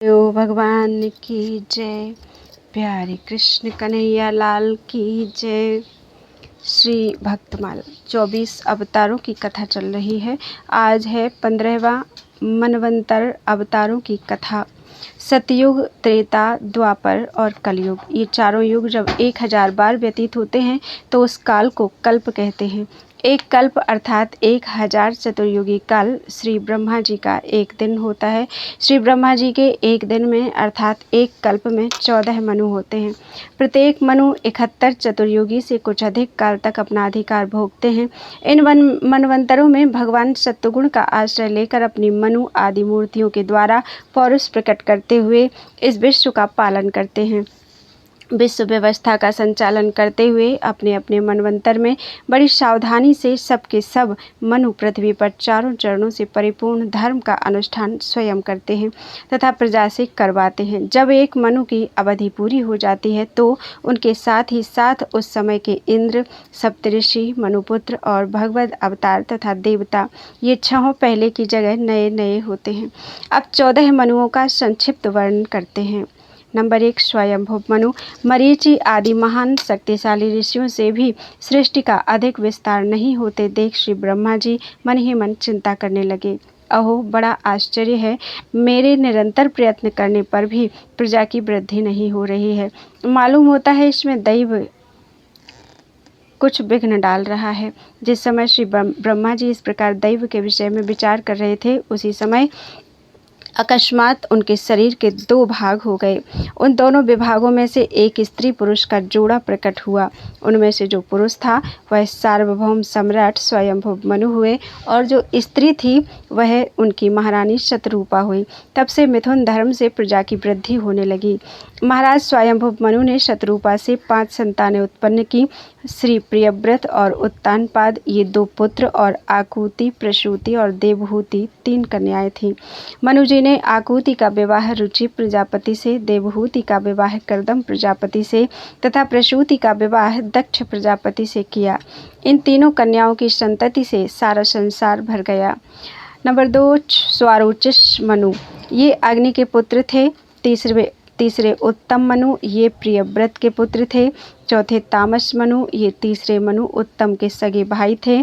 यो भगवान की जय। प्यारे कृष्ण कन्हैया लाल की जय। श्री भक्तमाल 24 अवतारों की कथा चल रही है। आज है 15वां मनवंतर अवतारों की कथा। सतयुग, त्रेता, द्वापर और कलयुग, ये चारों युग जब 1000 बार व्यतीत होते हैं तो उस काल को कल्प कहते हैं। एक कल्प अर्थात 1000 चतुर्युगी काल श्री ब्रह्मा जी का एक दिन होता है। श्री ब्रह्मा जी के एक दिन में अर्थात एक कल्प में 14 मनु होते हैं। प्रत्येक मनु 71 चतुर्युगी से कुछ अधिक काल तक अपना अधिकार भोगते हैं। इन मनवंतरों में भगवान सत्वगुण का आश्रय लेकर अपनी मनु आदि मूर्तियों के द्वारा पौरुष प्रकट करते हुए इस विश्व का पालन करते हैं। विश्व व्यवस्था का संचालन करते हुए अपने अपने मनवंतर में बड़ी सावधानी से सबके सब मनु पृथ्वी पर चारों चरणों से परिपूर्ण धर्म का अनुष्ठान स्वयं करते हैं तथा प्रजा से करवाते हैं। जब एक मनु की अवधि पूरी हो जाती है तो उनके साथ ही साथ उस समय के इंद्र, सप्तऋषि, मनुपुत्र और भगवद अवतार तथा देवता, ये छहों पहले की जगह नए नए होते हैं। अब 14 मनुओं का संक्षिप्त वर्णन करते हैं। नंबर 1, स्वयंभुव मनु। मरीचि आदि महान शक्तिशाली ऋषियों से भी सृष्टि का अधिक विस्तार नहीं होते देख श्री ब्रह्मा जी मन ही मन चिंता करने लगे। अहो, बड़ा आश्चर्य है, मेरे निरंतर प्रयत्न करने पर भी प्रजा की वृद्धि नहीं हो रही है। मालूम होता है इसमें दैव कुछ विघ्न डाल रहा है। जिस समय श्री ब्रह्मा जी इस प्रकार दैव के विषय में विचार कर रहे थे, उसी समय अकस्मात उनके शरीर के 2 भाग हो गए। उन दोनों विभागों में से एक स्त्री पुरुष का जोड़ा प्रकट हुआ। उनमें से जो पुरुष था वह सार्वभौम सम्राट स्वयंभुव मनु हुए और जो स्त्री थी वह उनकी महारानी शतरूपा हुई। तब से मिथुन धर्म से प्रजा की वृद्धि होने लगी। महाराज स्वयंभुव मनु ने शतरूपा से 5 संतानें उत्पन्न की। श्री प्रियव्रत और उत्तानपाद, ये 2 पुत्र, और आकुति, प्रसूति और देवहूति 3 कन्याएं थीं। मनु जी ने आकुति का विवाह रुचि प्रजापति से, देवहूति का विवाह कर्दम प्रजापति से तथा प्रसूति का विवाह दक्ष प्रजापति से किया। इन तीनों कन्याओं की संतति से सारा संसार भर गया। नंबर 2, स्वारोचिष मनु। ये अग्नि के पुत्र थे। तीसरे उत्तम मनु, ये प्रियव्रत के पुत्र थे। चौथे तामस मनु, ये तीसरे मनु उत्तम के सगे भाई थे।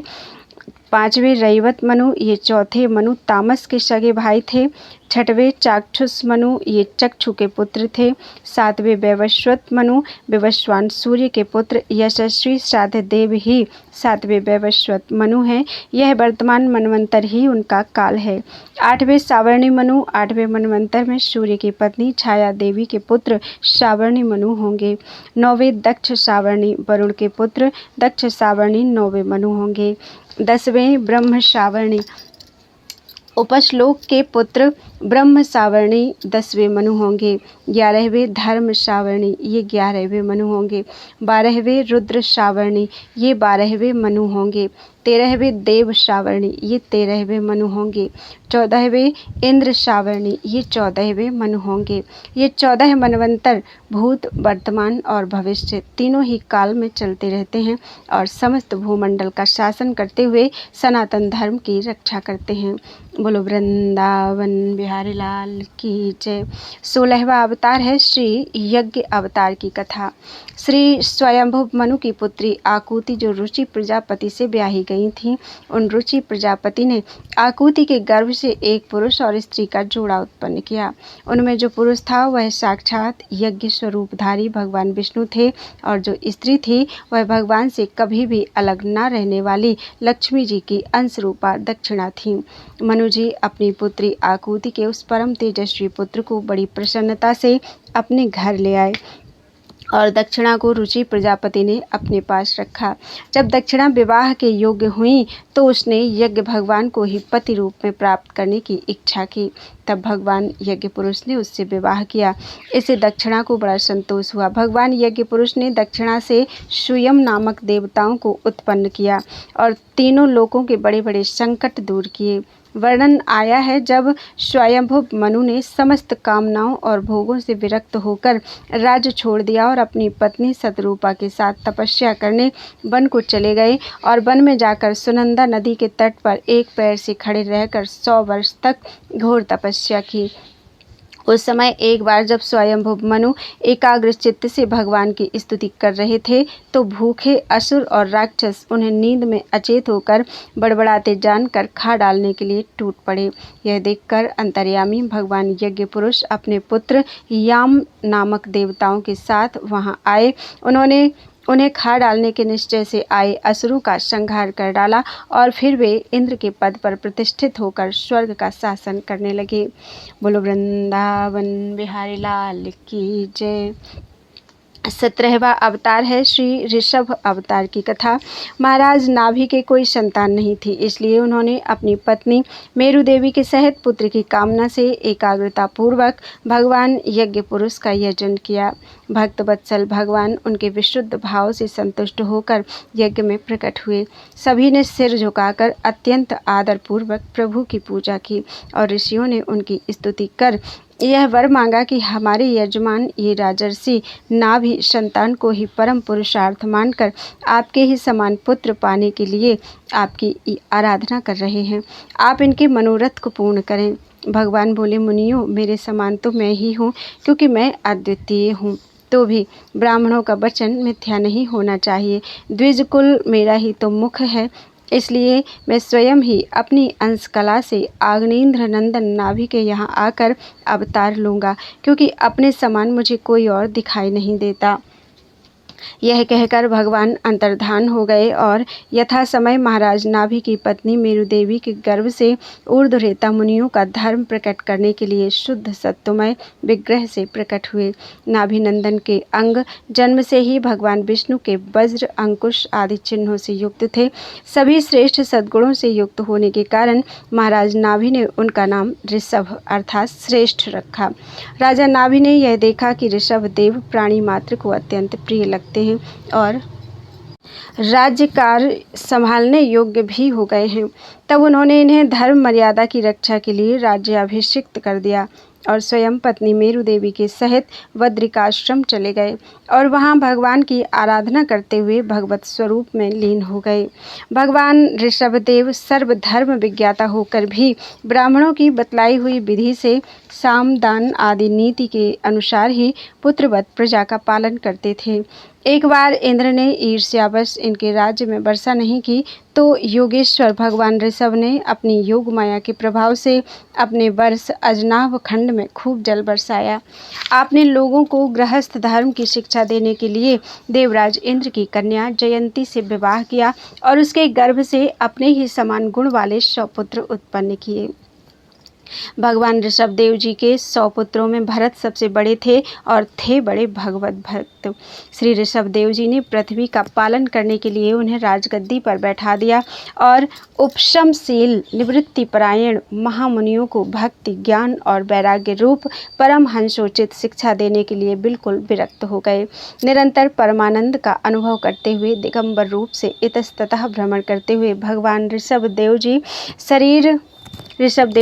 5वें रैवत मनु, ये चौथे मनु तामस के सगे भाई थे। 6वें चाक्षुष मनु, ये चक्षु के पुत्र थे। 7वें वैवस्वत मनु, विवस्वान सूर्य के पुत्र यशस्वी श्राद्ध देव ही 7वें वैवस्वत मनु हैं। यह वर्तमान मनवंतर ही उनका काल है। 8वें सावर्णी मनु, 8वें मनवंतर में सूर्य की पत्नी छाया देवी के पुत्र सावर्णी मनु होंगे। 9वें दक्ष सावर्णी, वरुण के पुत्र दक्ष सावर्णी 9वें मनु होंगे। 10वें ब्रह्म सावर्णी, उपश्लोक के पुत्र ब्रह्म सावर्णी 10वें मनु होंगे। 11वें धर्म सावर्णी, ये 11वें मनु होंगे। 12वें रुद्र सावर्णी, ये 12वें मनु होंगे। 13वें देव सावर्णी, ये 13वें मनु होंगे। 14वें इंद्र सावर्णी, ये 14वें मनु होंगे। ये 14 मनवंतर भूत, वर्तमान और भविष्य तीनों ही काल में चलते रहते हैं और समस्त भूमंडल का शासन करते हुए सनातन धर्म की रक्षा करते हैं। बोलो वृंदावन बिहारी लाल की जय। 16वां अवतार है श्री यज्ञ अवतार की कथा। श्री स्वयंभुव मनु की पुत्री आकुति जो रुचि प्रजापति से ब्याही गई थी, उन रुचि प्रजापति ने आकुति के गर्भ से एक पुरुष और स्त्री का जोड़ा उत्पन्न किया। उनमें जो पुरुष था वह साक्षात यज्ञ स्वरूपधारी भगवान विष्णु थे और जो स्त्री थी वह भगवान से कभी भी अलग न रहने वाली लक्ष्मी जी की अंश रूपा दक्षिणा थी। मनु जी अपनी पुत्री आकुति के उस परम तेजस्वी पुत्र को बड़ी प्रसन्नता से अपने घर ले आए और दक्षिणा को रुचि प्रजापति ने अपने पास रखा। जब दक्षिणा विवाह के योग्य हुई तो उसने यज्ञ भगवान को ही पति रूप में प्राप्त करने की इच्छा की। तब भगवान यज्ञ पुरुष ने उससे विवाह किया। इससे दक्षिणा को बड़ा संतोष हुआ। भगवान यज्ञ पुरुष ने दक्षिणा से सुयम नामक देवताओं को उत्पन्न किया और तीनों लोकों के बड़े बड़े संकट दूर किए। वर्णन आया है जब स्वयंभुव मनु ने समस्त कामनाओं और भोगों से विरक्त होकर राज्य छोड़ दिया और अपनी पत्नी शतरूपा के साथ तपस्या करने वन को चले गए और वन में जाकर सुनंदा नदी के तट पर एक पैर से खड़े रहकर 100 वर्ष तक घोर तपस्या की। उस समय एक बार जब स्वयंभू मनु एकाग्र चित्त से भगवान की स्तुति कर रहे थे तो भूखे असुर और राक्षस उन्हें नींद में अचेत होकर बड़बड़ाते जानकर खा डालने के लिए टूट पड़े। यह देखकर अंतर्यामी भगवान यज्ञ पुरुष अपने पुत्र याम नामक देवताओं के साथ वहां आए। उन्होंने उन्हें खा डालने के निश्चय से आए असुरों का संहार कर डाला और फिर वे इंद्र के पद पर प्रतिष्ठित होकर स्वर्ग का शासन करने लगे। बोलो वृंदावन बिहारी लाल की जय। 17वां अवतार है श्री ऋषभ अवतार की कथा। महाराज नाभि के कोई संतान नहीं थी, इसलिए उन्होंने अपनी पत्नी मेरु देवी के सहित पुत्र की कामना से एकाग्रता पूर्वक भगवान यज्ञ पुरुष का यजन किया। भक्त वत्सल भगवान उनके विशुद्ध भाव से संतुष्ट होकर यज्ञ में प्रकट हुए। सभी ने सिर झुकाकर अत्यंत आदर पूर्वक प्रभु की पूजा की और ऋषियों ने उनकी स्तुति कर यह वर मांगा कि हमारे यजमान ये राजर्षि नाभि संतान को ही परम पुरुषार्थ मानकर आपके ही समान पुत्र पाने के लिए आपकी आराधना कर रहे हैं। आप इनके मनोरथ को पूर्ण करें। भगवान बोले, मुनियों, मेरे समान तो मैं ही हूँ, क्योंकि मैं अद्वितीय हूँ। तो भी ब्राह्मणों का वचन मिथ्या नहीं होना चाहिए। द्विज कुल मेरा ही तो मुख है, इसलिए मैं स्वयं ही अपनी अंश कला से आग्नेन्द्र नंदन नाभि के यहाँ आकर अवतार लूँगा, क्योंकि अपने समान मुझे कोई और दिखाई नहीं देता। यह कहकर भगवान अंतर्धान हो गए और यथा समय महाराज नाभि की पत्नी मेरु देवी के गर्भ से ऊर्ध्वरेता मुनियों का धर्म प्रकट करने के लिए शुद्ध सत्वमय विग्रह से प्रकट हुए। नाभि नंदन के अंग जन्म से ही भगवान विष्णु के वज्र, अंकुश आदि चिन्हों से युक्त थे। सभी श्रेष्ठ सद्गुणों से युक्त होने के कारण महाराज नाभि ने उनका नाम ऋषभ अर्थात श्रेष्ठ रखा। राजा नाभि ने यह देखा कि ऋषभ देव प्राणी मात्र को अत्यंत प्रिय लगते हैं और राज्य कार्य संभालने योग्य भी हो गए हैं। तब उन्होंने इन्हें धर्म मर्यादा की रक्षा के लिए राज्याभिषिक्त कर दिया और स्वयं पत्नी मेरु देवी के सहित बद्रिकाश्रम चले गए और वहां भगवान की आराधना करते हुए भगवत स्वरूप में लीन हो गए। भगवान ऋषभदेव सर्वधर्म विज्ञाता होकर भी ब्राह्मणों की बतलाई हुई विधि से साम दान आदि नीति के अनुसार ही पुत्रवत प्रजा का पालन करते थे। एक बार इंद्र ने ईर्ष्यावश इनके राज्य में वर्षा नहीं की तो योगेश्वर भगवान ऋषभ ने अपनी योग माया के प्रभाव से अपने वर्ष अजनाभ खंड में खूब जल बरसाया। आपने लोगों को गृहस्थ धर्म की शिक्षा देने के लिए देवराज इंद्र की कन्या जयंती से विवाह किया और उसके गर्भ से अपने ही समान गुण वाले 100 पुत्र उत्पन्न किए। भगवान ऋषभ देव जी के 100 पुत्रों में भरत सबसे बड़े थे और थे बड़े भगवत भक्त। श्री ऋषभ देव जी ने पृथ्वी का पालन करने के लिए उन्हें राजगद्दी पर बैठा दिया और उपशमशील निवृत्ति परायण महामुनियों को भक्ति, ज्ञान और वैराग्य रूप परमहंसोचित शिक्षा देने के लिए बिल्कुल विरक्त हो गए। निरंतर परमानंद का अनुभव करते हुए दिगंबर रूप से इतस्ततः भ्रमण करते हुए भगवान ऋषभ देव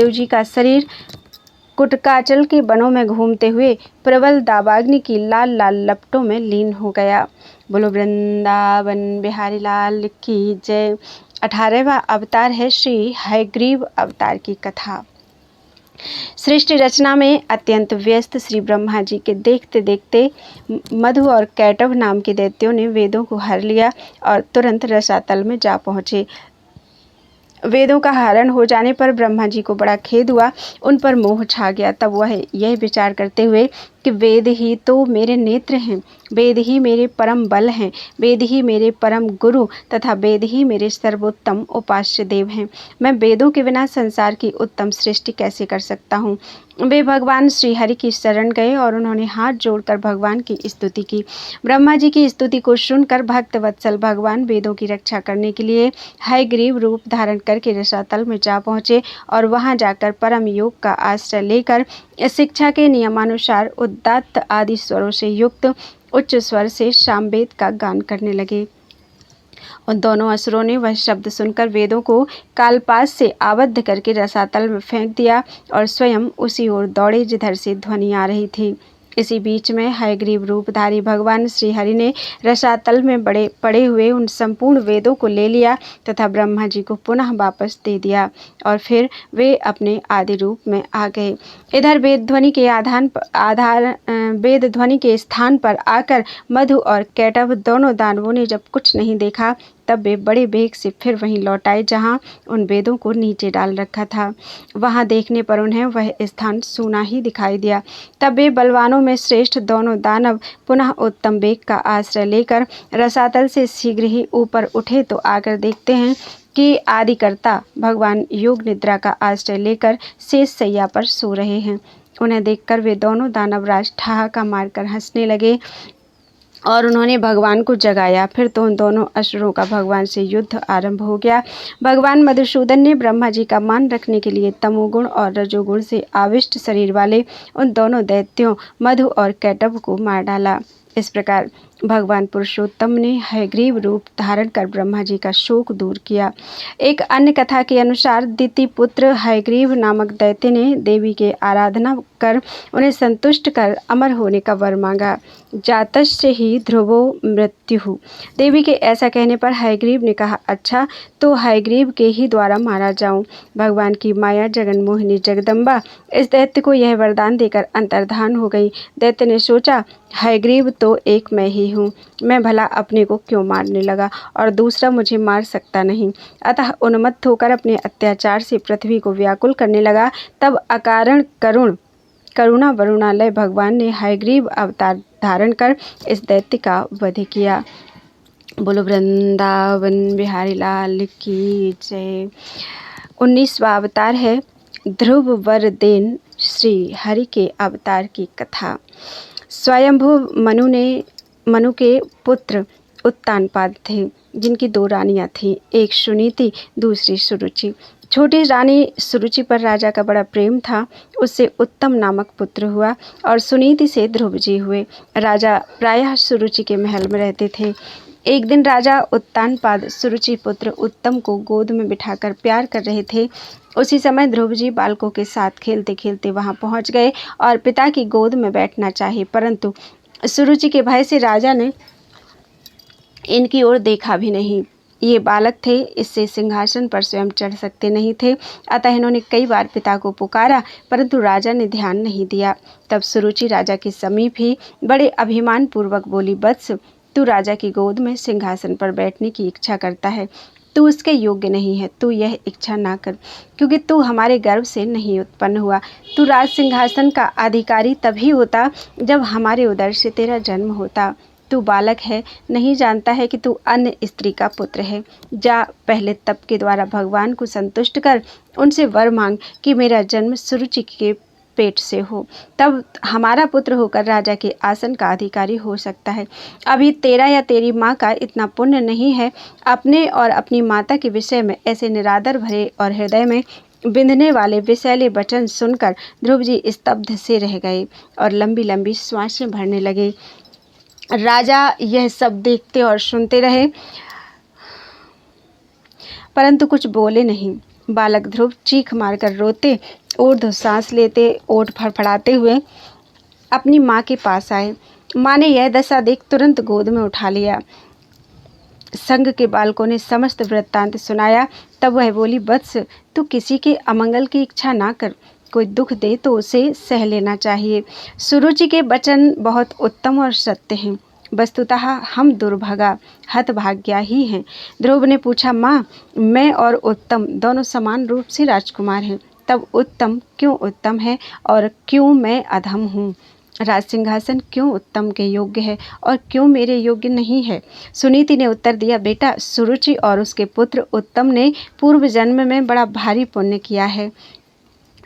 जी का शरीर कुटकाचल के वनों में घूमते हुए प्रबल दावाग्नि की लाल लाल लपटों में लीन हो गया। बोलो वृंदावन बिहारी लाल की जय। 18वां अवतार है श्री हयग्रीव अवतार की कथा। सृष्टि रचना में अत्यंत व्यस्त श्री ब्रह्मा जी के देखते देखते मधु और कैटव नाम के दैत्यों ने वेदों को हर लिया और तुरंत रसातल में जा पहुँचे। वेदों का हरण हो जाने पर ब्रह्मा जी को बड़ा खेद हुआ, उन पर मोह छा गया। तब वह यह विचार करते हुए कि वेद ही तो मेरे नेत्र हैं, वेद ही मेरे परम बल हैं, वेद ही मेरे परम गुरु तथा वेद ही मेरे सर्वोत्तम उपास्य देव हैं। मैं वेदों के बिना संसार की उत्तम सृष्टि कैसे कर सकता हूँ। वे भगवान श्रीहरि की शरण गए और उन्होंने हाथ जोड़कर भगवान की स्तुति की। ब्रह्मा जी की स्तुति को सुनकर भक्त वत्सल भगवान वेदों की रक्षा करने के लिए हयग्रीव रूप धारण करके रसातल में जा पहुँचे और वहां जाकर परम योग का आश्रय लेकर शिक्षा के नियमानुसार उदात्त आदि स्वरों से युक्त उच्च स्वर से सामवेद का गान करने लगे। उन दोनों असुरों ने वह शब्द सुनकर वेदों को कालपास से आबद्ध करके रसातल में फेंक दिया और स्वयं उसी ओर दौड़े जिधर से ध्वनि आ रही थी। इसी बीच में हयग्रीव रूपधारी भगवान श्री हरि ने रसातल में पड़े हुए उन संपूर्ण वेदों को ले लिया तथा ब्रह्मा जी को पुनः वापस दे दिया और फिर वे अपने आदि रूप में आ गए। इधर वेद ध्वनि के स्थान पर आकर मधु और कैटभ दोनों दानवों ने जब कुछ नहीं देखा तब वे बड़े वेग से फिर वहीं लौट आए जहाँ उन वेदों को नीचे डाल रखा था। वहाँ देखने पर उन्हें वह स्थान सूना ही दिखाई दिया। तब वे बलवानों में श्रेष्ठ दोनों दानव पुनः उत्तम वेग का आश्रय लेकर रसातल से शीघ्र ही ऊपर उठे तो आकर देखते हैं कि आदिकर्ता भगवान योग निद्रा का आश्रय लेकर शेष शैया पर सो रहे हैं। उन्हें देखकर वे दोनों दानवराज ठहाका मारकर हंसने लगे और उन्होंने भगवान को जगाया। फिर तो उन दोनों असुरों का भगवान से युद्ध आरंभ हो गया। भगवान मधुसूदन ने ब्रह्मा जी का मान रखने के लिए तमोगुण और रजोगुण से आविष्ट शरीर वाले उन दोनों दैत्यों मधु और कैटभ को मार डाला। इस प्रकार भगवान पुरुषोत्तम ने हयग्रीव रूप धारण कर ब्रह्मा जी का शोक दूर किया। एक अन्य कथा के अनुसार दिति पुत्र हयग्रीव नामक दैत्य ने देवी के आराधना कर उन्हें संतुष्ट कर अमर होने का वर मांगा। जातस्य ही ध्रुवो मृत्यु। देवी के ऐसा कहने पर हयग्रीव ने कहा, अच्छा तो हयग्रीव के ही द्वारा मारा जाऊं। भगवान की माया जगन्मोहिनी जगदम्बा इस दैत्य को यह वरदान देकर अंतर्धान हो गई। दैत्य ने सोचा, हयग्रीव तो एक मैं ही हूँ, मैं भला अपने को क्यों मारने लगा और दूसरा मुझे मार सकता नहीं। अतः उन्मत्त होकर अपने अत्याचार से पृथ्वी को व्याकुल करने लगा। तब अकारण करुणा वरुणालय भगवान ने हयग्रीव अवतार धारण कर इस दैत्य का वध किया। बोलो वृंदावन बिहारी लाल की जय। 19वां अवतार है ध्रुव वरदेन श्री हरि के अवतार की कथा। स्वयंभू मनु के पुत्र उत्तानपाद थे, जिनकी 2 रानियां थीं, एक सुनीति दूसरी सुरुचि। छोटी रानी सुरुचि पर राजा का बड़ा प्रेम था। उससे उत्तम नामक पुत्र हुआ और सुनीति से ध्रुव जी हुए। राजा प्रायः सुरुचि के महल में रहते थे। एक दिन राजा उत्तानपाद सुरुचि पुत्र उत्तम को गोद में बिठाकर प्यार कर रहे थे। उसी समय ध्रुव जी बालकों के साथ खेलते खेलते वहां पहुंच गए और पिता की गोद में बैठना चाहे, परंतु सुरुचि के भय से राजा ने इनकी ओर देखा भी नहीं। ये बालक थे, इससे सिंहासन पर स्वयं चढ़ सकते नहीं थे। अतः इन्होंने कई बार पिता को पुकारा, परंतु राजा ने ध्यान नहीं दिया। तब सुरुचि राजा के समीप ही बड़े अभिमान पूर्वक बोली, वत्स, तू राजा की गोद में सिंहासन पर बैठने की इच्छा करता है, तू उसके योग्य नहीं है। तू यह इच्छा ना कर, क्योंकि तू हमारे गर्भ से नहीं उत्पन्न हुआ। तू राज सिंहासन का अधिकारी तभी होता जब हमारे उदर से तेरा जन्म होता। तू बालक है, नहीं जानता है कि तू अन्य स्त्री का पुत्र है। जा, पहले तप के द्वारा भगवान को संतुष्ट कर उनसे वर मांग कि मेरा जन्म सुरुचि के पेट से हो, तब हमारा पुत्र होकर राजा के आसन का अधिकारी हो सकता है। अभी तेरा या तेरी माँ का इतना पुण्य नहीं है। अपने और अपनी माता के विषय में ऐसे निरादर भरे और हृदय में बिंधने वाले विषैले वचन सुनकर ध्रुव जी स्तब्ध से रह गए और लंबी लंबी श्वासें भरने लगे। राजा यह सब देखते और सुनते रहे, परंतु कुछ बोले नहीं। बालक ध्रुव चीख मारकर रोते, ऊर्ध्व सांस लेते, ओठ फड़फड़ाते हुए अपनी माँ के पास आए। माँ ने यह दशा देख तुरंत गोद में उठा लिया। संग के बालकों ने समस्त वृत्तांत सुनाया। तब वह बोली, वत्स, तू किसी के अमंगल की इच्छा ना कर। कोई दुख दे तो उसे सह लेना चाहिए। सुरुचि के वचन बहुत उत्तम और सत्य हैं। वस्तुतः हम दुर्भागा हतभाग्या ही हैं। ध्रुव ने पूछा, माँ, मैं और उत्तम दोनों समान रूप से राजकुमार हैं, तब उत्तम क्यों उत्तम है और क्यों मैं अधम हूँ? राज सिंहासन क्यों उत्तम के योग्य है और क्यों मेरे योग्य नहीं है? सुनीति ने उत्तर दिया, बेटा, सुरुचि और उसके पुत्र उत्तम ने पूर्व जन्म में बड़ा भारी पुण्य किया है।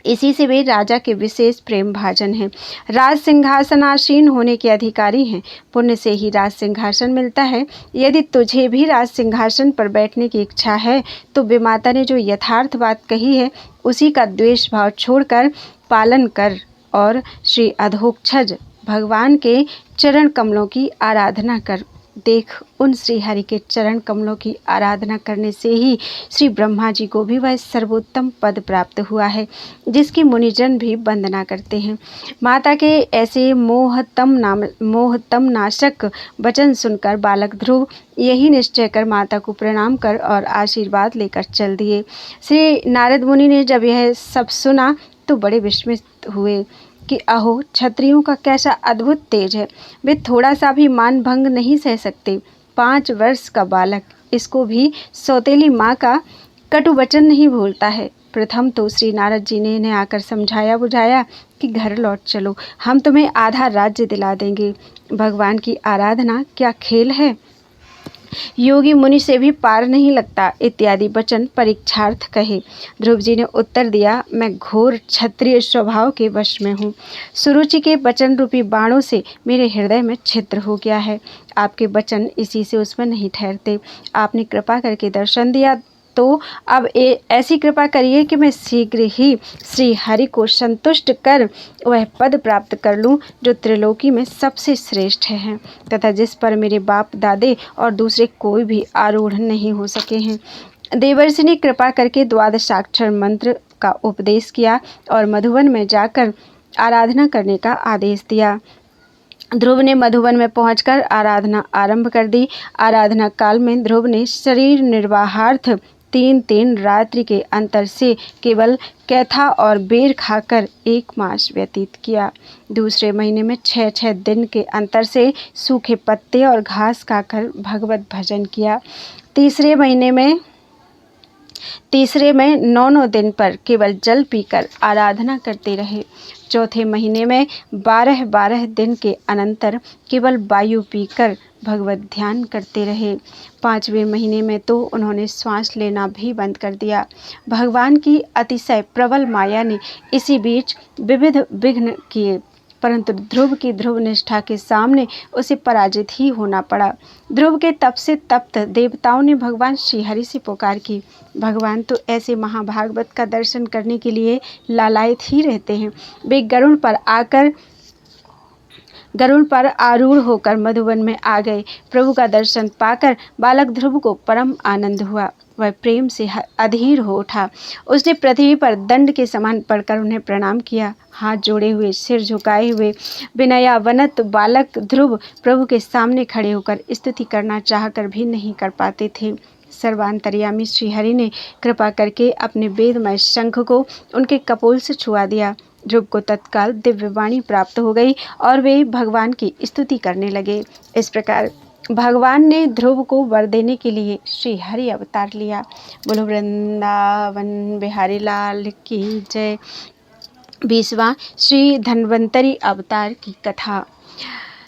इसी से वे राजा के विशेष प्रेम भाजन हैं। राज सिंहासनासीन होने के अधिकारी हैं। पुण्य से ही राज सिंहासन मिलता है। यदि तुझे भी राज सिंहासन पर बैठने की इच्छा है तो विमाता ने जो यथार्थ बात कही है उसी का द्वेष भाव छोड़कर पालन कर और श्री अधोक्षज भगवान के चरण कमलों की आराधना कर। देख, उन श्री हरि के चरण कमलों की आराधना करने से ही श्री ब्रह्मा जी को भी वह सर्वोत्तम पद प्राप्त हुआ है जिसकी मुनिजन भी वंदना करते हैं। माता के ऐसे मोहतम नाशक वचन सुनकर बालक ध्रुव यही निश्चय कर माता को प्रणाम कर और आशीर्वाद लेकर चल दिए। श्री नारद मुनि ने जब यह सब सुना तो बड़े विस्मित हुए कि अहो, क्षत्रियों का कैसा अद्भुत तेज है, वे थोड़ा सा भी मान भंग नहीं सह सकते। 5 वर्ष का बालक, इसको भी सौतेली माँ का कटु वचन नहीं भूलता है। प्रथम तो श्री नारद जी ने इन्हें आकर समझाया बुझाया कि घर लौट चलो, हम तुम्हें आधा राज्य दिला देंगे। भगवान की आराधना क्या खेल है, योगी मुनि से भी पार नहीं लगता इत्यादि वचन परीक्षार्थ कहे। ध्रुव जी ने उत्तर दिया, मैं घोर क्षत्रिय स्वभाव के वश में हूँ। सुरुचि के वचन रूपी बाणों से मेरे हृदय में छिद्र हो गया है। आपके वचन इसी से उसमें नहीं ठहरते। आपने कृपा करके दर्शन दिया तो अब ऐसी कृपा करिए कि मैं शीघ्र ही श्री हरि को संतुष्ट कर वह पद प्राप्त कर लूं जो त्रिलोकी में सबसे श्रेष्ठ है तथा जिस पर मेरे बाप दादे और दूसरे कोई भी आरूढ़ नहीं हो सके हैं। देवर्षि ने कृपा करके 12 मंत्र का उपदेश किया और मधुवन में जाकर आराधना करने का आदेश दिया। ध्रुव ने मधुवन में पहुंचकर आराधना आरंभ कर दी। आराधना काल में ध्रुव ने शरीर निर्वाहार्थ 3 रात्रि के अंतर से केवल कैथा और बेर खाकर 1 मास व्यतीत किया। दूसरे महीने में 6 दिन के अंतर से सूखे पत्ते और घास खाकर भगवत भजन किया। तीसरे में 9 दिन पर केवल जल पीकर आराधना करते रहे। चौथे महीने में 12 दिन के अनंतर केवल वायु पीकर भगवत ध्यान करते रहे। 5वें महीने में तो उन्होंने श्वास लेना भी बंद कर दिया। भगवान की अतिशय प्रबल माया ने इसी बीच विविध विघ्न किए, परंतु ध्रुव की ध्रुव निष्ठा के सामने उसे पराजित ही होना पड़ा। ध्रुव के तप से तप्त देवताओं ने भगवान श्रीहरि से पुकार की। भगवान तो ऐसे महाभागवत का दर्शन करने के लिए लालायित ही रहते हैं। वे गरुड़ पर आरूढ़ होकर मधुवन में आ गए। प्रभु का दर्शन पाकर बालक ध्रुव को परम आनंद हुआ। वह प्रेम से अधीर हो उठा। उसने पृथ्वी पर दंड के समान पड़कर उन्हें प्रणाम किया। हाथ जोड़े हुए, सिर झुकाए हुए विनयावनत बालक ध्रुव प्रभु के सामने खड़े होकर स्तुति करना चाहकर भी नहीं कर पाते थे। सर्वांतर्यामी श्रीहरि ने कृपा करके अपने वेदमय शंख को उनके कपोल से छुआ दिया। ध्रुव को तत्काल दिव्यवाणी प्राप्त हो गई और वे भगवान की स्तुति करने लगे। इस प्रकार भगवान ने ध्रुव को वर देने के लिए श्री हरि अवतार लिया। बोलो वृंदावन बिहारी लाल की जय। 20वां श्री धन्वंतरी अवतार की कथा।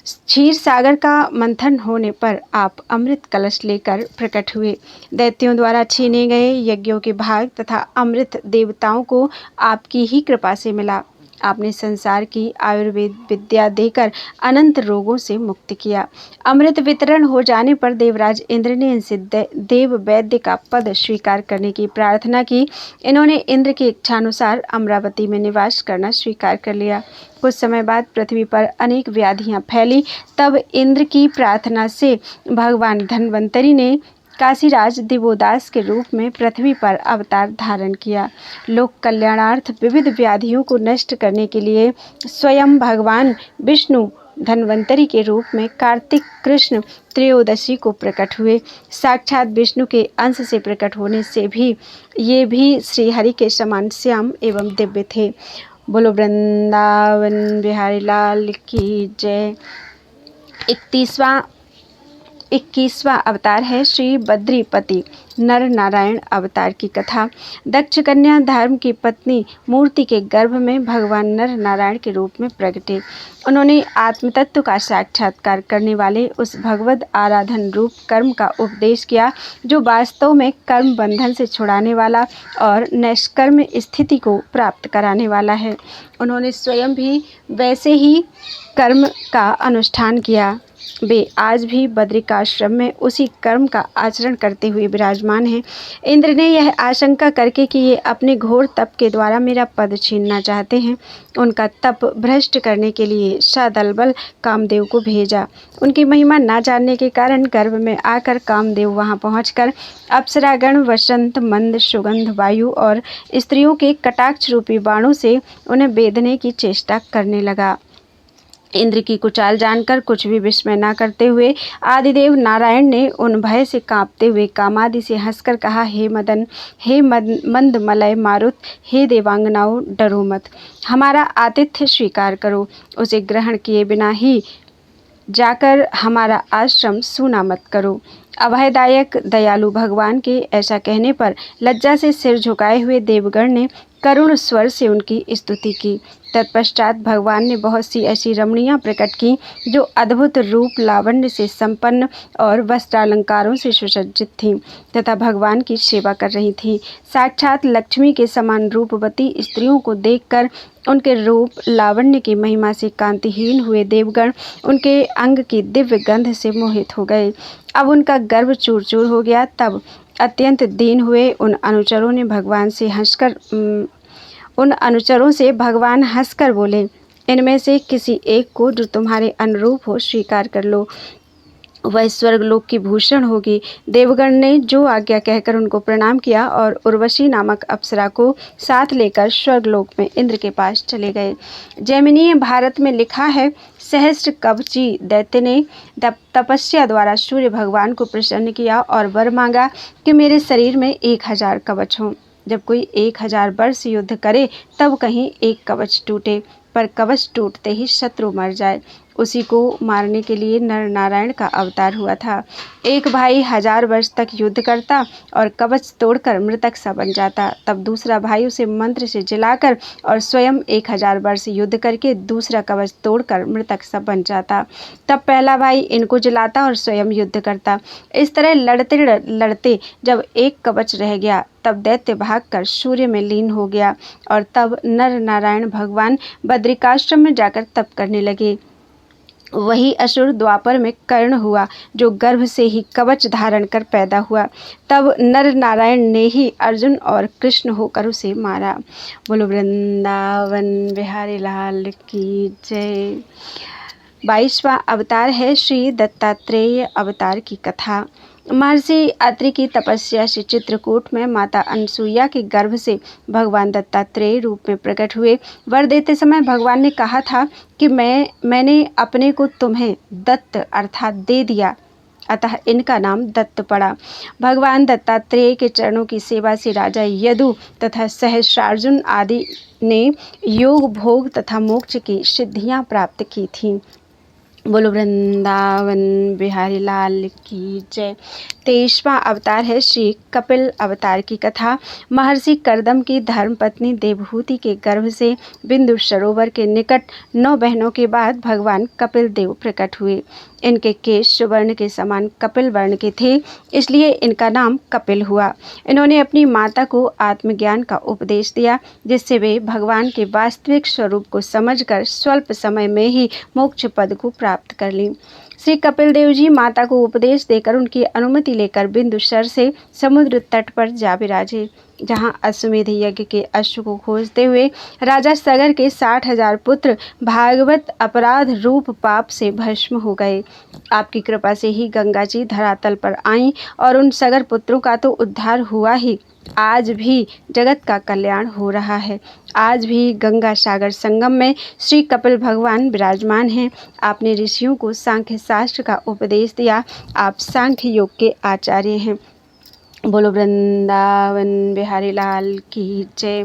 क्षीर सागर का मंथन होने पर आप अमृत कलश लेकर प्रकट हुए। दैत्यों द्वारा छीने गए यज्ञों के भाग तथा अमृत देवताओं को आपकी ही कृपा से मिला। आपने संसार की आयुर्वेद विद्या देकर अनंत रोगों से मुक्त किया। अमृत वितरण हो जाने पर देवराज इंद्र ने इनसे देव वैद्य का पद स्वीकार करने की प्रार्थना की। इन्होंने इंद्र की इच्छानुसार अमरावती में निवास करना स्वीकार कर लिया। कुछ समय बाद पृथ्वी पर अनेक व्याधियां फैली। तब इंद्र की प्रार्थना से भगवान धन्वंतरी ने काशीराज दिवोदास के रूप में पृथ्वी पर अवतार धारण किया। लोक कल्याणार्थ विविध व्याधियों को नष्ट करने के लिए स्वयं भगवान विष्णु धन्वंतरी के रूप में कार्तिक कृष्ण त्रयोदशी को प्रकट हुए। साक्षात विष्णु के अंश से प्रकट होने से भी ये भी श्रीहरि के समान श्याम एवं दिव्य थे। बोलो वृंदावन बिहारी लाल की जय। 21वां अवतार है श्री बद्रीपति नर नारायण अवतार की कथा। दक्ष कन्या धर्म की पत्नी मूर्ति के गर्भ में भगवान नर नारायण के रूप में प्रकटे। उन्होंने आत्मतत्व का साक्षात्कार करने वाले उस भगवद आराधन रूप कर्म का उपदेश किया जो वास्तव में कर्म बंधन से छुड़ाने वाला और निष्कर्म स्थिति को प्राप्त कराने वाला है। उन्होंने स्वयं भी वैसे ही कर्म का अनुष्ठान किया। वे आज भी बद्रिकाश्रम में उसी कर्म का आचरण करते हुए विराजमान विराजमान हैं। इंद्र ने यह आशंका करके कि ये अपने घोर तप के द्वारा मेरा पद छीनना चाहते हैं, उनका तप भ्रष्ट करने के लिए सदलबल कामदेव को भेजा। उनकी महिमा न जानने के कारण गर्भ में आकर कामदेव वहां पहुंचकर अप्सरागण, वसंत, मंद सुगंध वायु और स्त्रियों के कटाक्ष रूपी बाणों से उन्हें बेधने की चेष्टा करने लगा। इंद्र की कुचाल जानकर कुछ भी विस्मय न करते हुए आदिदेव नारायण ने उन भय से कांपते हुए कामादि से हंसकर कहा, हे मदन, हे मंद मलय मारुत, हे देवांगनाओं, डरो मत, हमारा आतिथ्य स्वीकार करो। उसे ग्रहण किए बिना ही जाकर हमारा आश्रम सूना मत करो। अभयदायक दयालु भगवान के ऐसा कहने पर लज्जा से सिर झुकाए हुए देवगण ने करुण स्वर से उनकी स्तुति की। तत्पश्चात भगवान ने बहुत सी ऐसी रमणियाँ प्रकट की जो अद्भुत रूप लावण्य से संपन्न और वस्त्रालंकारों से सुसज्जित थीं तथा भगवान की सेवा कर रही थीं। साक्षात लक्ष्मी के समान रूपवती स्त्रियों को देखकर उनके रूप लावण्य की महिमा से कांतिहीन हुए देवगण उनके अंग की दिव्य गंध से मोहित हो गए। अब उनका गर्व चूर चूर हो गया। तब अत्यंत दीन हुए उन अनुचरों से भगवान हंसकर बोले, इनमें से किसी एक को जो तुम्हारे अनुरूप हो स्वीकार कर लो, वह स्वर्गलोक की भूषण होगी। देवगण ने जो आज्ञा कहकर उनको प्रणाम किया और उर्वशी नामक अप्सरा को साथ लेकर स्वर्गलोक में इंद्र के पास चले गए। जैमिनीय भारत में लिखा है, सहस्त्र कवची दैत्य ने तपस्या द्वारा सूर्य भगवान को प्रसन्न किया और वर मांगा कि मेरे शरीर में 1000 कवच हों। जब कोई 1000 वर्ष युद्ध करे तब कहीं एक कवच टूटे, पर कवच टूटते ही शत्रु मर जाए, उसी को मारने के लिए नर नारायण का अवतार हुआ था। एक भाई 1000 वर्ष तक युद्ध करता और कवच तोड़कर मृतक सा बन जाता, तब दूसरा भाई उसे मंत्र से जलाकर और स्वयं 1000 वर्ष युद्ध करके दूसरा कवच तोड़कर मृतक सा बन जाता। तब पहला भाई इनको जलाता और स्वयं युद्ध करता। इस तरह लड़ते लड़ते जब एक कवच रह गया तब दैत्य भागकर सूर्य में लीन हो गया और तब नर नारायण भगवान बद्रिकाश्रम में जाकर तप करने लगे। वही असुर द्वापर में कर्ण हुआ जो गर्भ से ही कवच धारण कर पैदा हुआ। तब नर नारायण ने ही अर्जुन और कृष्ण होकर उसे मारा। बोलो वृंदावन बिहारी लाल की जय। 22वां अवतार है श्री दत्तात्रेय अवतार की कथा। महर्षि अत्रि की तपस्या से चित्रकूट में माता अनसुईया के गर्भ से भगवान दत्तात्रेय रूप में प्रकट हुए। वर देते समय भगवान ने कहा था कि मैंने अपने को तुम्हें दत्त अर्थात दे दिया, अतः इनका नाम दत्त पड़ा। भगवान दत्तात्रेय के चरणों की सेवा से राजा यदु तथा सहस्रार्जुन आदि ने योग, भोग तथा मोक्ष की सिद्धियां प्राप्त की थीं। बोलो वृंदावन बिहारी लाल की जय। 23वां अवतार है श्री कपिल अवतार की कथा। महर्षि कर्दम की धर्मपत्नी देवहूति के गर्भ से बिंदु सरोवर के निकट 9 बहनों के बाद भगवान कपिल देव प्रकट हुए। इनके केश सुवर्ण के समान कपिल वर्ण के थे, इसलिए इनका नाम कपिल हुआ। इन्होंने अपनी माता को आत्मज्ञान का उपदेश दिया, जिससे वे भगवान के वास्तविक स्वरूप को समझकर स्वल्प समय में ही मोक्ष पद को प्राप्त कर ली। श्री कपिल देव जी माता को उपदेश देकर उनकी अनुमति लेकर बिंदुसर से समुद्र तट पर जा विराजे, जहां अश्वमेध यज्ञ के अश्व को खोजते हुए राजा सगर के 60,000 पुत्र भागवत अपराध रूप पाप से भस्म हो गए। आपकी कृपा से ही गंगा जी धरातल पर आईं और उन सगर पुत्रों का तो उद्धार हुआ ही, आज भी जगत का कल्याण हो रहा है। आज भी गंगा सागर संगम में श्री कपिल भगवान विराजमान हैं। आपने ऋषियों को सांख्य शास्त्र का उपदेश दिया। आप सांख्य योग के आचार्य हैं। बोलो वृंदावन बिहारी लाल की जय।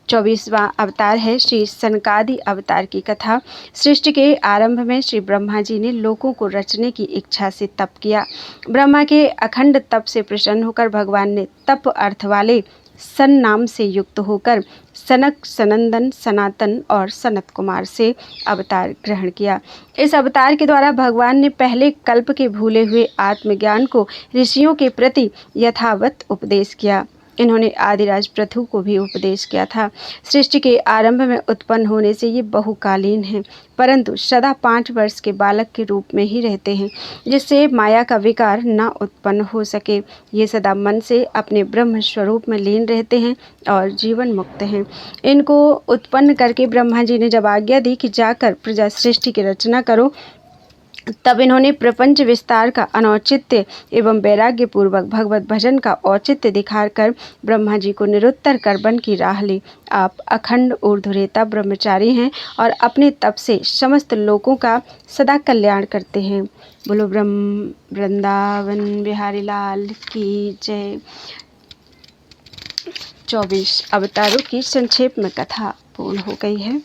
24वां अवतार है श्री सनकादि अवतार की कथा। सृष्टि के आरंभ में श्री ब्रह्मा जी ने लोकों को रचने की इच्छा से तप किया। ब्रह्मा के अखंड तप से प्रसन्न होकर भगवान ने तप अर्थ वाले सन नाम से युक्त होकर सनक, सनंदन, सनातन और सनत कुमार से अवतार ग्रहण किया। इस अवतार के द्वारा भगवान ने पहले कल्प के भूले हुए आत्मज्ञान को ऋषियों के प्रति यथावत उपदेश किया। इन्होंने आदिराज पृथु को भी उपदेश किया था। सृष्टि के आरंभ में उत्पन्न होने से ये बहुकालीन हैं, परंतु सदा 5 वर्ष के बालक के रूप में ही रहते हैं, जिससे माया का विकार न उत्पन्न हो सके। ये सदा मन से अपने ब्रह्म स्वरूप में लीन रहते हैं और जीवन मुक्त हैं। इनको उत्पन्न करके ब्रह्मा जी ने जब आज्ञा दी कि जाकर प्रजा सृष्टि की रचना करो, तब इन्होंने प्रपंच विस्तार का अनौचित्य एवं वैराग्य पूर्वक भगवत भजन का औचित्य दिखाकर ब्रह्मा जी को निरुत्तर कर वन की राह ली। आप अखंड ऊर्ध्वरेता ब्रह्मचारी हैं और अपने तप से समस्त लोगों का सदा कल्याण करते हैं। बोलो ब्रह्म वृंदावन बिहारी लाल की जय। 24 अवतारों की संक्षेप में कथा पूर्ण हो गई है।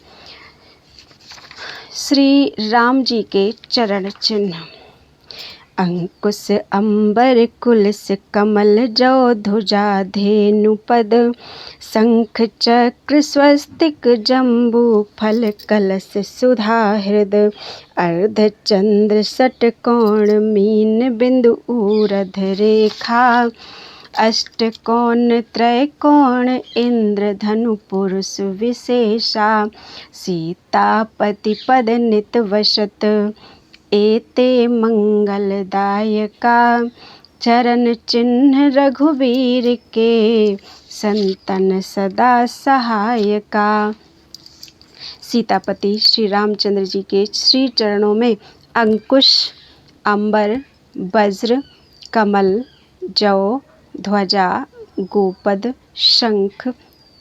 श्री राम जी के चरण चिन्ह। अंकुश अंबर कुलस कमल जौ ध्वजा धेनु पद, शंख चक्र स्वस्तिक जम्बू फल कलश सुधा हृद, अर्ध चंद्र षटकोण मीन बिंदु ऊर्ध रेखा, अष्टकोण त्रैकोण इंद्रधनु पुरुष विशेषा, सीतापति पद नित वसत, एते मंगलदायका, चरण चिन्ह रघुवीर के, संतन सदा सहायका। सीतापति श्री रामचंद्र जी के श्री चरणों में अंकुश, अंबर, वज्र, कमल, जौ, ध्वजा, गोपद, शंख,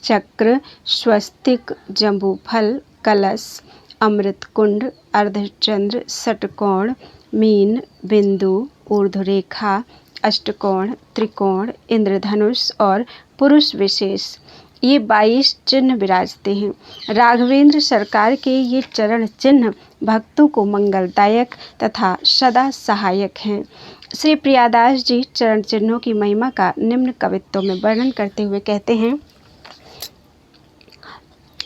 चक्र, स्वस्तिक, जम्बूफल, कलश, अमृत कुंड, अर्धचंद्र, षटकोण, मीन, बिंदु, ऊर्ध्वरेखा, अष्टकोण, त्रिकोण, इंद्रधनुष और पुरुष विशेष, ये 22 चिन्ह विराजते हैं। राघवेंद्र सरकार के ये चरण चिन्ह भक्तों को मंगलदायक तथा सदा सहायक हैं। श्री प्रियादास जी चरण चिन्हों की महिमा का निम्न कवित्तों में वर्णन करते हुए कहते हैं।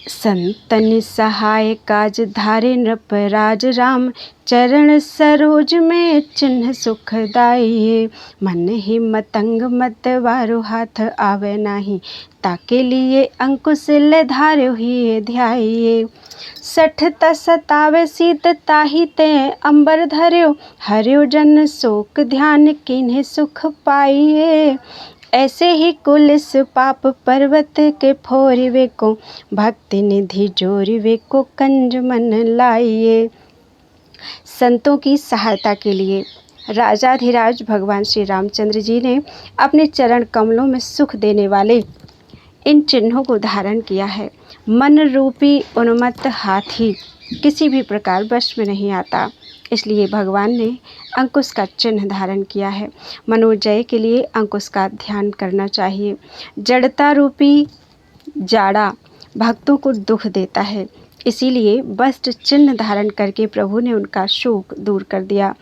संतन सहाय काज धारे नृपराज राम, चरण सरोज में चिन्ह सुखदाई, मन ही मतंग मत वारो हाथ आवे नाही, ताके लिए अंकुश ले धार्यो ही ध्याये, 60 सतावे सीत ताहि ते अंबर धर्यो, हर्यो जन शोक ध्यान किन्हें सुख पाइये, ऐसे ही कुलिस पाप पर्वत के फोरिवे को, भक्ति निधि जोरिवे को कंज मन लाइये। संतों की सहायता के लिए राजाधिराज भगवान श्री रामचंद्र जी ने अपने चरण कमलों में सुख देने वाले इन चिन्हों को धारण किया है। मन रूपी उन्मत्त हाथी किसी भी प्रकार वश में नहीं आता, इसलिए भगवान ने अंकुश का चिन्ह धारण किया है। मनोजय के लिए अंकुश का ध्यान करना चाहिए। जड़ता रूपी जाड़ा भक्तों को दुख देता है, इसीलिए वस्त्र चिन्ह धारण करके प्रभु ने उनका शोक दूर कर दिया।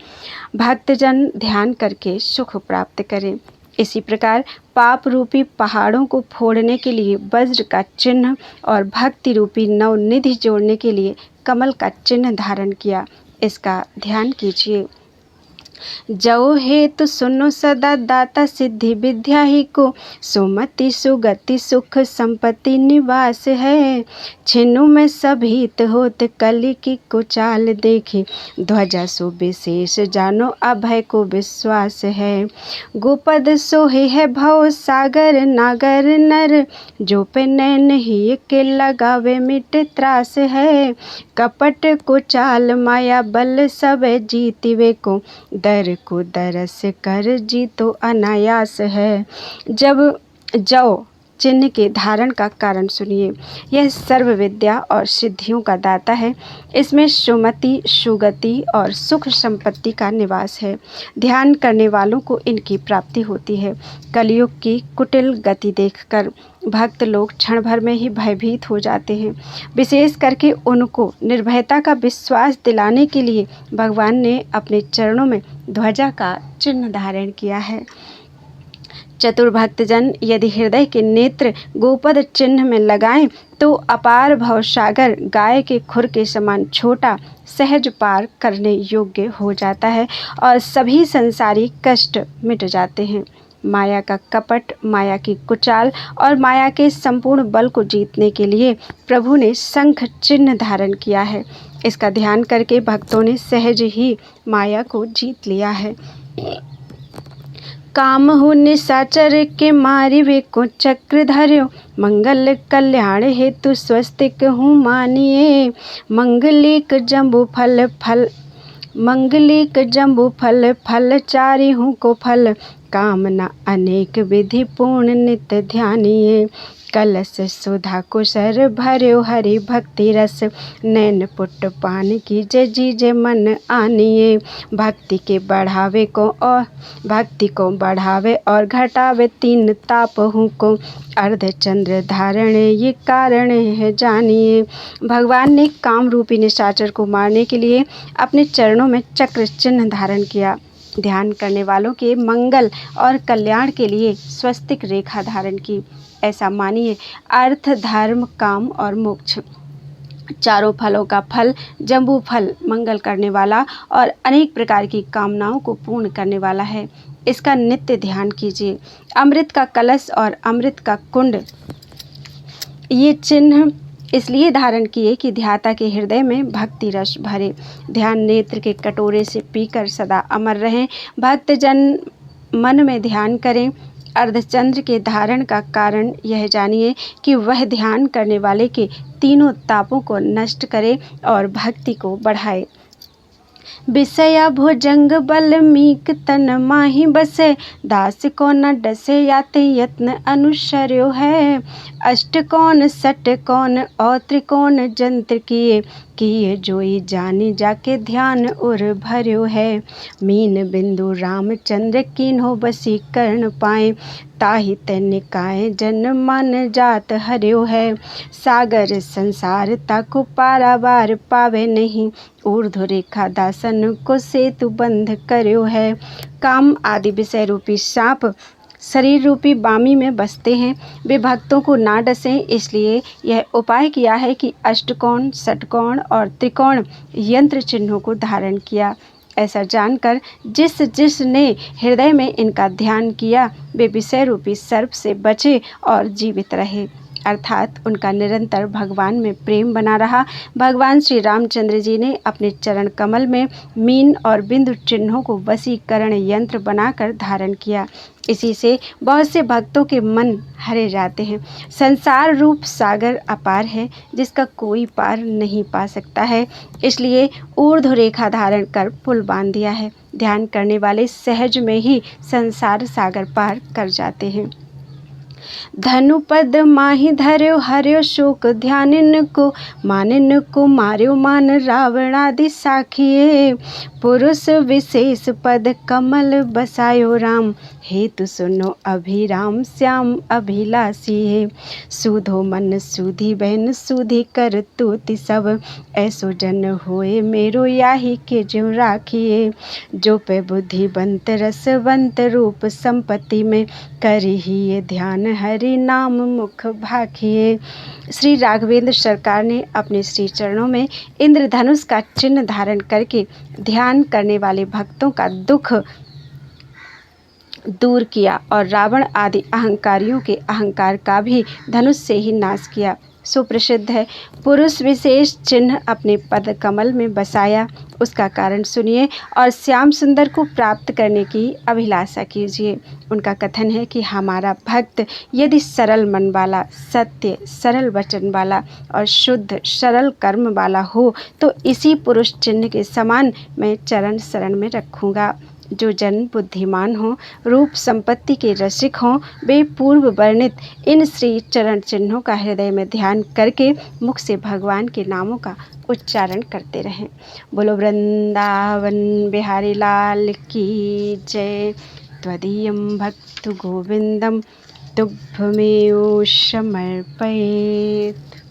भक्तजन ध्यान करके सुख प्राप्त करें। इसी प्रकार पाप रूपी पहाड़ों को फोड़ने के लिए वज्र का चिन्ह और भक्ति रूपी नवनिधि जोड़ने के लिए कमल का चिन्ह धारण किया। इसका ध्यान कीजिए। जो हेतु सुनो सदा दाता सिद्धि विद्या ही को, सुमति सुगति सुख संपत्ति निवास है, छिनु में सभीत होत कली की कुचाल देखी, ध्वजा सो विशेष जानो अभय को विश्वास है, गोपद सोहे है भव सागर नागर नर, जो पे नैन ही के लगावे मिटे त्रास है, कपट को चाल माया बल सब जीतिवे को, दर को दरस कर जीतो अनायास है। जब जाओ चिन्ह के धारण का कारण सुनिए। यह सर्व विद्या और सिद्धियों का दाता है। इसमें सुमति सुगति और सुख संपत्ति का निवास है। ध्यान करने वालों को इनकी प्राप्ति होती है। कलयुग की कुटिल गति देखकर भक्त लोग क्षण भर में ही भयभीत हो जाते हैं। विशेष करके उनको निर्भयता का विश्वास दिलाने के लिए भगवान ने अपने चरणों में ध्वजा का चिन्ह धारण किया है। चतुर भक्तजन यदि हृदय के नेत्र गोपद चिन्ह में लगाएं तो अपार भवसागर गाय के खुर के समान छोटा सहज पार करने योग्य हो जाता है और सभी संसारी कष्ट मिट जाते हैं। माया का कपट, माया की कुचाल और माया के संपूर्ण बल को जीतने के लिए प्रभु ने शंख चिन्ह धारण किया है। इसका ध्यान करके भक्तों ने सहज ही माया को जीत लिया है। काम हो निशाचर के मारी वे को चक्र धर्यो, मंगल कल्याण हेतु स्वस्तिक हूँ मानिए। मंगलिक जम्बू फल फल चारि हूँ को फल, कामना अनेक विधि पूर्ण नित्य ध्यानिए। कलश सुधा कुशर भर्यो हरि भक्ति रस, नैन पुट पान की जय जी जय मन आनिए। भक्ति को बढ़ावे और घटावे तीन ताप हूँ को, अर्ध चंद्र धारण ये कारण है जानिए। भगवान ने काम रूपी निशाचर को मारने के लिए अपने चरणों में चक्र चिन्ह धारण किया। ध्यान करने वालों के मंगल और कल्याण के लिए स्वस्तिक रेखा धारण की। ऐसा मानिए, अर्थ, धर्म, काम और मोक्ष चारों फलों का फल जम्बू फल मंगल करने वाला और अनेक प्रकार की कामनाओं को पूर्ण करने वाला है। इसका नित्य ध्यान कीजिए। अमृत का कलश और अमृत का कुंड, ये चिन्ह इसलिए धारण किए कि ध्याता के हृदय में भक्ति रस भरे। ध्यान नेत्र के कटोरे से पीकर सदा अमर रहें। भक्तजन मन में ध्यान करें। अर्धचंद्र के धारण का कारण यह जानिए कि वह ध्यान करने वाले के तीनों तापों को नष्ट करे और भक्ति को बढ़ाए। विषया भुजंग बल मीक तन माही बसे, दास को न डसे याते यत्न अनुसर्यो है। अष्टकोण षटकोण और त्रिकोण जंत्र किए जोई जाने जाके ध्यान उर भर्यो है। मीन बिंदु रामचंद्र कीन्हो वशीकरण पाए, ताहि ते निकाय जन मन जात हर्यो है। सागर संसार ताको पारावार पावे नहीं, ऊर्ध्व रेखा दासन को सेतु बंध कर्यो है। काम आदि विषय रूपी सांप शरीर रूपी बामी में बसते हैं, वे भक्तों को ना डसें, इसलिए यह उपाय किया है कि अष्टकोण, षटकोण और त्रिकोण यंत्र चिन्हों को धारण किया। ऐसा जानकर जिसने हृदय में इनका ध्यान किया, वे विषय रूपी सर्प से बचे और जीवित रहे, अर्थात उनका निरंतर भगवान में प्रेम बना रहा। भगवान श्री रामचंद्र जी ने अपने चरण कमल में मीन और बिंदु चिन्हों को वशीकरण यंत्र बनाकर धारण किया। इसी से बहुत से भक्तों के मन हरे जाते हैं। संसार रूप सागर अपार है, जिसका कोई पार नहीं पा सकता है, इसलिए ऊर्ध्व रेखा धारण कर पुल बांध दिया है। ध्यान करने वाले सहज में ही संसार सागर पार कर जाते हैं। धनुपद माही धर्यो हर्यो शोक ध्यानिन को मार्यो मान रावणादि साखिए। पुरुष विशेष पद कमल बसायो राम, हेतु सुनो अभिराम श्याम अभिलाषी। सुधो मन सुधी बहन सुधी कर तूति सब, ऐसो जन होए मेरो याही के ज्यों राखिए। जो पे बुद्धिवंत रसवंत रूप संपत्ति में, करी ही ये ध्यान हरि नाम मुख भाखिए। श्री राघवेंद्र सरकार ने अपने श्री चरणों में इंद्रधनुष का चिन्ह धारण करके ध्यान करने वाले भक्तों का दुख दूर किया और रावण आदि अहंकारियों के अहंकार का भी धनुष से ही नाश किया। सुप्रसिद्ध है, पुरुष विशेष चिन्ह अपने पद कमल में बसाया, उसका कारण सुनिए और श्याम सुंदर को प्राप्त करने की अभिलाषा कीजिए। उनका कथन है कि हमारा भक्त यदि सरल मन वाला, सत्य, सरल वचन वाला और शुद्ध सरल कर्म वाला हो, तो इसी पुरुष चिन्ह के समान मैं चरण शरण में रखूँगा। जो जन बुद्धिमान हो, रूप संपत्ति के रसिक हों, वे पूर्व वर्णित इन श्री चरण चिन्हों का हृदय में ध्यान करके मुख से भगवान के नामों का उच्चारण करते रहें। बोलो वृंदावन बिहारी लाल की जय। त्वदीयं भक्त गोविंदम तुभ्यमेव समर्पयेत्।